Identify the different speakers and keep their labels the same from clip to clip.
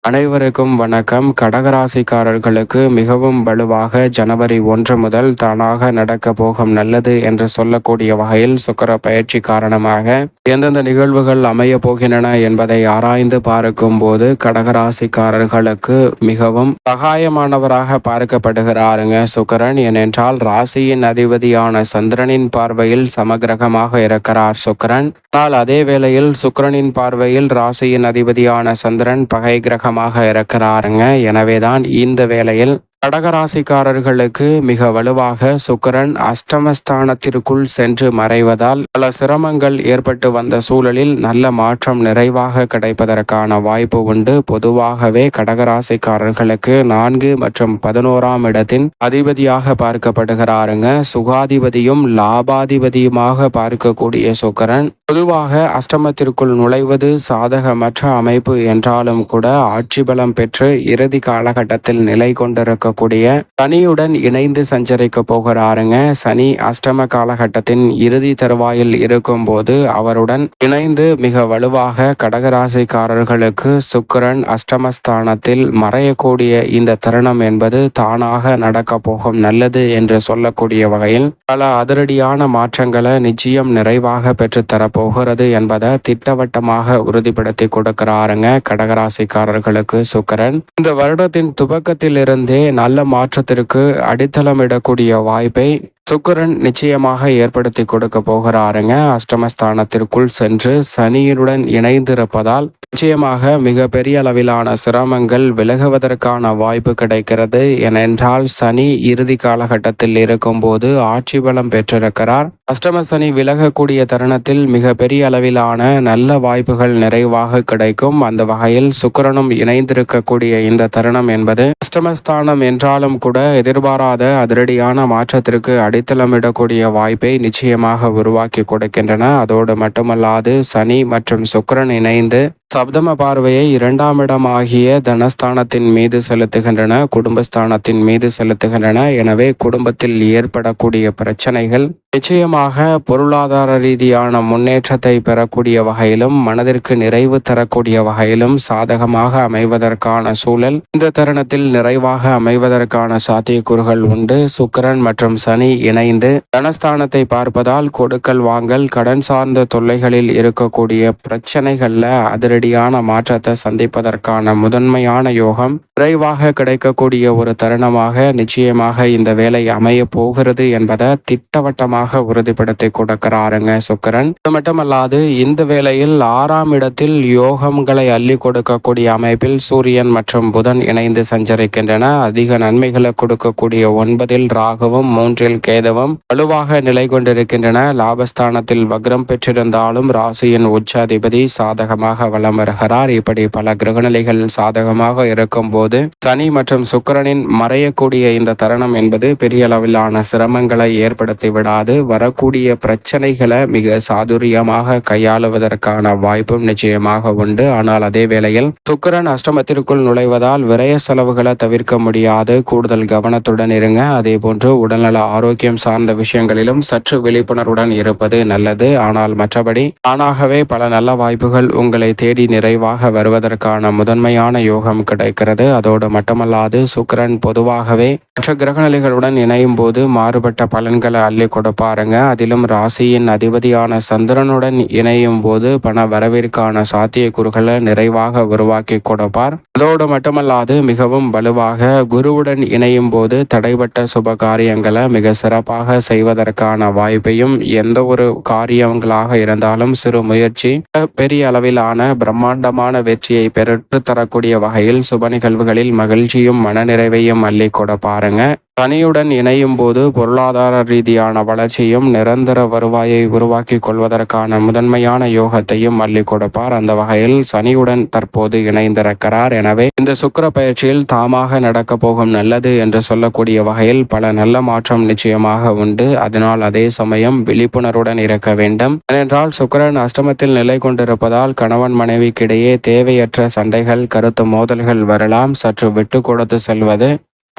Speaker 1: அனைவருக்கும் வணக்கம். கடகராசிக்காரர்களுக்கு மிகவும் வலுவாக ஜனவரி 1 முதல் தானாக நடக்க போகும் நல்லது என்று சொல்லக்கூடிய வகையில் சுக்கிர பயிற்சி காரணமாக எந்தெந்த நிகழ்வுகள் அமைய போகின்றன என்பதை ஆராய்ந்து பார்க்கும் போது கடகராசிக்காரர்களுக்கு மிகவும் சகாயமானவராக பார்க்கப்படுகிறாருங்க சுக்கிரன். ஏனென்றால் ராசியின் அதிபதியான சந்திரனின் பார்வையில் சமகிரகமாக இருக்கிறார் சுக்கிரன். ஆனால் அதே வேளையில் சுக்கிரனின் பார்வையில் ராசியின் அதிபதியான சந்திரன் பகை கிரகம் இருக்கிறாருங்க. எனவேதான் இந்த வேளையில் கடகராசிக்காரர்களுக்கு மிக வலுவாக சுக்கிரன் அஷ்டமஸ்தானத்திற்குள் சென்று மறைவதால் பல சிரமங்கள் ஏற்பட்டு வந்த சூழலில் நல்ல மாற்றம் நிறைவாக கிடைப்பதற்கான வாய்ப்பு உண்டு. பொதுவாகவே கடகராசிக்காரர்களுக்கு 4 மற்றும் 11ஆம் இடத்தின் அதிபதியாக பார்க்கப்படுகிறாருங்க. சுகாதிபதியும் லாபாதிபதியுமாக பார்க்கக்கூடிய சுக்கிரன் பொதுவாக அஷ்டமத்திற்குள் நுழைவது சாதகமற்ற அமைப்பு என்றாலும் கூட ஆட்சி பலம் பெற்று இறுதி காலகட்டத்தில் நிலை கொண்டிருக்க சனியுடன் இணைந்து சஞ்சரிக்க போகிறாருங்க. சனி அஷ்டம காலகட்டத்தின் இறுதி தருவாயில் இருக்கும் போது அவருடன் இணைந்து மிக வலுவாக கடகராசிக்காரர்களுக்கு சுக்கிரன் அஷ்டமஸ்தானத்தில் மறையக்கூடிய இந்த தருணம் என்பது தானாக நடக்க போகும் நல்லது என்று சொல்லக்கூடிய வகையில் பல அதிரடியான மாற்றங்களை நிச்சயம் நிறைவாக பெற்றுத்தரப்போகிறது என்பதை திட்டவட்டமாக உறுதிப்படுத்தி கொடுக்கிறாருங்க கடகராசிக்காரர்களுக்கு சுக்கிரன். இந்த வருடத்தின் துவக்கத்தில் இருந்தே நல்ல மாற்றத்திற்கு அடித்தளமிடக்கூடிய வாய்ப்பை சுக்கிரன் நிச்சயமாக ஏற்படுத்தி கொடுக்க போகிறாருங்க. அஷ்டமஸ்தானத்திற்குள் சென்று சனியுடன் இணைந்திருப்பதால் நிச்சயமாக மிக பெரிய அளவிலான சிரமங்கள் விலகுவதற்கான வாய்ப்பு கிடைக்கிறது. ஏனென்றால் சனி இறுதி காலகட்டத்தில் இருக்கும் போது ஆட்சி பலம் பெற்றிருக்கிறார். அஷ்டம சனி விலகக்கூடிய தருணத்தில் மிக பெரிய அளவிலான நல்ல வாய்ப்புகள் நிறைவாக கிடைக்கும். அந்த வகையில் சுக்கிரனும் இணைந்திருக்கக்கூடிய இந்த தருணம் என்பது அஷ்டமஸ்தானம் என்றாலும் கூட எதிர்பாராத அதிரடியான மாற்றத்திற்கு அடித்தளமிடக்கூடிய வாய்ப்பை நிச்சயமாக உருவாக்கி கொடுக்கின்றன. அதோடு மட்டுமல்லாது சனி மற்றும் சுக்கிரன் இணைந்து சப்தம பார்வையை 2ஆம் இடமாகிய தனஸ்தானத்தின் மீது செலுத்துகின்றன, குடும்பஸ்தானத்தின் மீது செலுத்துகின்றன. எனவே குடும்பத்தில் ஏற்படக்கூடிய பிரச்சனைகள் நிச்சயமாக பொருளாதார ரீதியான முன்னேற்றத்தை பெறக்கூடிய வகையிலும் மனதிற்கு நிறைவு தரக்கூடிய வகையிலும் சாதகமாக அமைவதற்கான சூழல் இந்த தருணத்தில் நிறைவாக அமைவதற்கான சாத்தியக்கூறுகள் உண்டு. சுக்கிரன் மற்றும் சனி இணைந்து தனஸ்தானத்தை பார்ப்பதால் கொடுக்கல் வாங்கல் கடன் சார்ந்த தொல்லைகளில் இருக்கக்கூடிய பிரச்சனைகள்ல அதிரடியான மாற்றத்தை சந்திப்பதற்கான முதன்மையான யோகம் விரைவாக கிடைக்கக்கூடிய ஒரு தருணமாக நிச்சயமாக இந்த வேலை அமைய போகிறது என்பதை திட்டவட்டமாக உறுதிப்படுத்தி கொடுக்கிறாருங்க சுக்கிரன். இது மட்டுமல்லாது இந்த வேளையில் 6ஆம் இடத்தில் யோகங்களை அள்ளி கொடுக்கக்கூடிய அமைப்பில் சூரியன் மற்றும் புதன் இணைந்து சஞ்சரிக்கின்றன. அதிக நன்மைகளை கொடுக்கக்கூடிய 9இல் ராகுவும் 3இல் கேதுவும் வலுவாக நிலை கொண்டிருக்கின்றன. லாபஸ்தானத்தில் வக்ரம் பெற்றிருந்தாலும் ராசியின் உச்சாதிபதி சாதகமாக வலம் வருகிறார். இப்படி பல கிரகநிலைகள் சாதகமாக இருக்கும் போது சனி மற்றும் சுக்கிரனின் மறையக்கூடிய இந்த தருணம் என்பது பெரிய அளவிலான சிரமங்களை ஏற்படுத்தி விடாது. வரக்கூடிய பிரச்சனைகளை மிக சாதுரியமாக கையாளுவதற்கான வாய்ப்பும் நிச்சயமாக உண்டு. ஆனால் அதே வேளையில் சுக்கிரன் அஷ்டமத்திற்குள் நுழைவதால் விரய செலவுகளை தவிர்க்க முடியாது. கூடுதல் கவனத்துடன் இருங்க. அதே போன்று உடல்நல ஆரோக்கியம் சார்ந்த விஷயங்களிலும் சற்று விழிப்புணர்வுடன் இருப்பது நல்லது. ஆனால் மற்றபடி தானாகவே பல நல்ல வாய்ப்புகள் உங்களை தேடி நிறைவாக வருவதற்கான முதன்மையான யோகம் கிடைக்கிறது. அதோடு மட்டுமல்லாது சுக்கிரன் பொதுவாகவே மற்ற கிரகநிலைகளுடன் இணையும் போது மாறுபட்ட பலன்களை அள்ளி கொடுப்பாருங்க. அதிலும் ராசியின் அதிபதியான சந்திரனுடன் இணையும் போது பண வரவிற்கான சாத்தியக்கூறுகளை நிறைவாக உருவாக்கி கொடுப்பார். அதோடு மட்டுமல்லாது மிகவும் வலுவாக குருவுடன் இணையும் போது தடைப்பட்ட சுப காரியங்களை மிக சிறப்பாக செய்வதற்கான வாய்ப்பையும் எந்த ஒரு காரியங்களாக இருந்தாலும் சிறு முயற்சி பெரிய அளவிலான பிரம்மாண்டமான வெற்றியை பெற்று தரக்கூடிய வகையில் சுப நிகழ்வுகளில் மகிழ்ச்சியும் மனநிறைவையும் அள்ளி கொடுப்பாருங்க. சனியுடன் இணையும் போது பொருளாதார ரீதியான வளர்ச்சியும் நிரந்தர வருவாயை உருவாக்கி கொள்வதற்கான முதன்மையான யோகத்தையும் அள்ளி கொடுப்பார். அந்த வகையில் சனியுடன் தற்போது இணைந்திருக்கிறார். எனவே இந்த சுக்கிர பயிற்சியில் தாமாக நடக்க போகும் நல்லது என்று சொல்லக்கூடிய வகையில் பல நல்ல மாற்றம் நிச்சயமாக உண்டு. அதனால் அதே சமயம் விழிப்புணர்வுடன் இருக்க வேண்டும். ஏனென்றால் சுக்கிரன் அஷ்டமத்தில் நிலை கொண்டிருப்பதால் கணவன் மனைவிக்கிடையே தேவையற்ற சண்டைகள் கருத்து மோதல்கள் வரலாம். சற்று விட்டு கொடுத்து செல்வது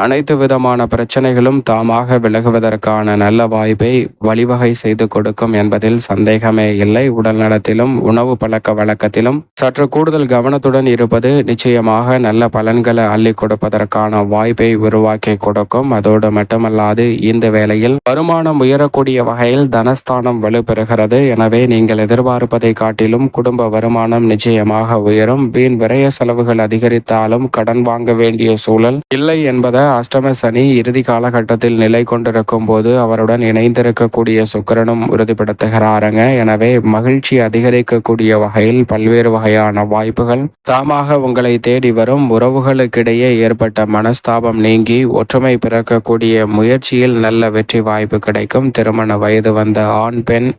Speaker 1: அனைத்து விதமான பிரச்சனைகளும் தாமாக விலகுவதற்கான நல்ல வாய்ப்பை வழிவகை செய்து கொடுக்கும் என்பதில் சந்தேகமே இல்லை. உடல் நலத்திலும் உணவு பழக்க வழக்கத்திலும் சற்று கூடுதல் கவனத்துடன் இருப்பது நிச்சயமாக நல்ல பலன்களை அள்ளி கொடுப்பதற்கான வாய்ப்பை உருவாக்கி கொடுக்கும். அதோடு மட்டுமல்லாது இந்த வேளையில் வருமானம் உயரக்கூடிய வகையில் தனஸ்தானம் வலுப்பெறுகிறது. எனவே நீங்கள் எதிர்பார்ப்பதை காட்டிலும் குடும்ப வருமானம் நிச்சயமாக உயரும். வீண் விரய செலவுகள் அதிகரித்தாலும் கடன் வாங்க வேண்டிய சூழல் இல்லை என்பதை அஷ்டம சனி இறுதி காலகட்டத்தில் நிலை கொண்டிருக்கும் போது அவருடன் இணைந்திருக்கக்கூடிய சுக்கிரனும் உறுதிப்படுத்துகிறாருங்க. எனவே மகிழ்ச்சி அதிகரிக்கக்கூடிய வகையில் பல்வேறு வகையான வாய்ப்புகள் தாமாக உங்களை தேடி வரும். உறவுகளுக்கிடையே ஏற்பட்ட மனஸ்தாபம் நீங்கி ஒற்றுமை பிறக்கக்கூடிய முயற்சியில் நல்ல வெற்றி வாய்ப்பு கிடைக்கும். திருமண வயது வந்த ஆண் பெண்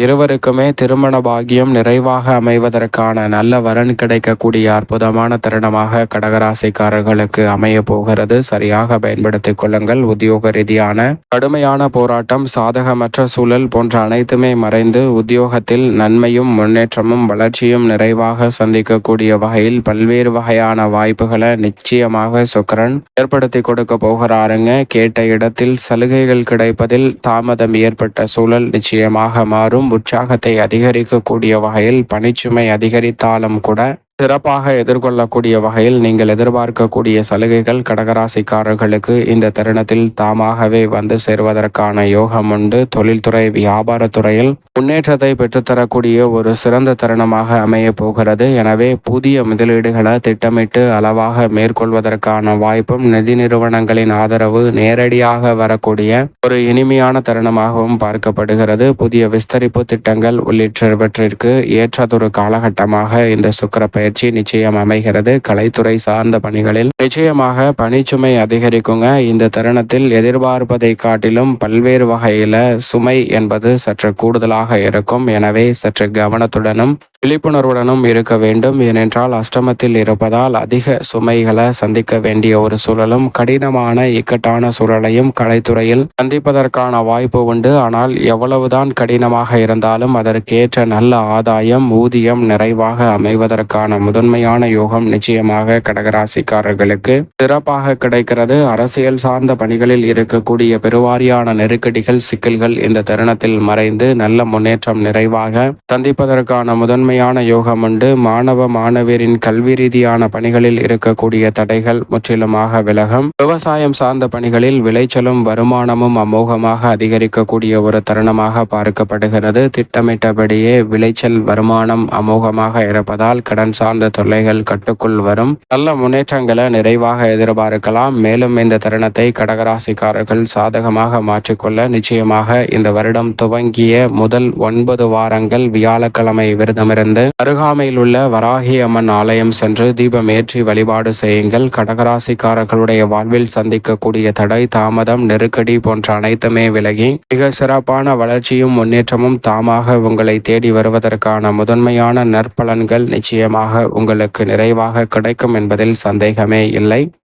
Speaker 1: இருவருக்குமே திருமண பாக்கியம் நிறைவாக அமைவதற்கான நல்ல வரன் கிடைக்கக்கூடிய அற்புதமான தருணமாக கடகராசிக்காரர்களுக்கு அமைய போகிறது. சரியாக பயன்படுத்திக் கொள்ளுங்கள். உத்தியோக ரீதியான கடுமையான போராட்டம், சாதகமற்ற சூழல் போன்ற அனைத்துமே மறைந்து உத்தியோகத்தில் நன்மையும் முன்னேற்றமும் வளர்ச்சியும் நிறைவாக சந்திக்கக்கூடிய வகையில் பல்வேறு வகையான வாய்ப்புகளை நிச்சயமாக சுக்கிரன் ஏற்படுத்தி கொடுக்க போகிறாருங்க. கேட்ட இடத்தில் சலுகைகள் கிடைப்பதில் தாமதம் ஏற்பட்ட சூழல் நிச்சயமாக மாறும். உற்சாகத்தை அதிகரிக்கக்கூடிய வகையில் பணிச்சுமை அதிகரித்தாலும் கூட சிறப்பாக எதிர்கொள்ளக்கூடிய வகையில் நீங்கள் எதிர்பார்க்கக்கூடிய சலுகைகள் கடகராசிக்காரர்களுக்கு இந்த தருணத்தில் தாமாகவே வந்து சேர்வதற்கான யோகம் உண்டு. தொழில்துறை, வியாபாரத்துறையில் முன்னேற்றத்தை பெற்றுத்தரக்கூடிய ஒரு சிறந்த தருணமாக அமைய போகிறது. எனவே புதிய முதலீடுகளை திட்டமிட்டு அளவாக மேற்கொள்வதற்கான வாய்ப்பும் நிதி நிறுவனங்களின் ஆதரவு நேரடியாக வரக்கூடிய ஒரு இனிமையான தருணமாகவும் பார்க்கப்படுகிறது. புதிய விஸ்தரிப்பு திட்டங்கள் உள்ளிட்டவற்றிற்கு ஏற்றதொரு காலகட்டமாக இந்த சுக்கிர பயிற்சி நிச்சயம் அமைகிறது. கலைத்துறை சார்ந்த பணிகளில் நிச்சயமாக பணிச்சுமை அதிகரிக்குங்க. இந்த தருணத்தில் எதிர்பார்ப்பதை காட்டிலும் பல்வேறு வகையில சுமை என்பது சற்று கூடுதலாக இருக்கும். எனவே சற்று கவனத்துடனும் விழிப்புணர்வுடனும் இருக்க வேண்டும். ஏனென்றால் அஷ்டமத்தில் இருப்பதால் அதிக சுமைகளை சந்திக்க வேண்டிய ஒரு சூழலும் கடினமான இக்கட்டான சூழலையும் கலைத்துறையில் சந்திப்பதற்கான வாய்ப்பு உண்டு. ஆனால் எவ்வளவுதான் கடினமாக இருந்தாலும் அதற்கேற்ற நல்ல ஆதாயம், ஊதியம் நிறைவாக அமைவதற்கான முதன்மையான யோகம் நிச்சயமாக கடகராசிக்காரர்களுக்கு சிறப்பாக கிடைக்கிறது. அரசியல் சார்ந்த பணிகளில் இருக்கக்கூடிய பெருவாரியான நெருக்கடிகள், சிக்கல்கள் இந்த தருணத்தில் மறைந்து நல்ல முன்னேற்றம் நிறைவாக சந்திப்பதற்கான முதன்மையான யோகம் உண்டு. மாணவ மாணவியரின் கல்வி ரீதியான பணிகளில் இருக்கக்கூடிய தடைகள் முற்றிலுமாக விலகும். விவசாயம் சார்ந்த பணிகளில் விளைச்சலும் வருமானமும் அமோகமாக அதிகரிக்கக்கூடிய ஒரு தருணமாக பார்க்கப்படுகிறது. திட்டமிட்டபடியே விளைச்சல், வருமானம் அமோகமாக இருப்பதால் கடன் சார்ந்த தொல்லைகள் கட்டுக்குள் வரும். நல்ல முன்னேற்றங்களை நிறைவாக எதிர்பார்க்கலாம். மேலும் இந்த தருணத்தை கடகராசிக்காரர்கள் சாதகமாக மாற்றிக்கொள்ள நிச்சயமாக இந்த வருடம் துவங்கிய முதல் 9 வாரங்கள் வியாழக்கிழமை விரதமிருந்து அருகாமையில் உள்ள வராகி அம்மன் ஆலயம் சென்று தீபம் ஏற்றி வழிபாடு செய்யுங்கள். கடகராசிக்காரர்களுடைய வாழ்வில் சந்திக்கக்கூடிய தடை, தாமதம், நெருக்கடி போன்ற அனைத்துமே விலகி மிக சிறப்பான வளர்ச்சியும் முன்னேற்றமும் தாமாக உங்களை தேடி வருவதற்கான முதன்மையான நற்பலன்கள் நிச்சயமாக உங்களுக்கு நிறைவாக கிடைக்கும் என்பதில் சந்தேகமே இல்லை.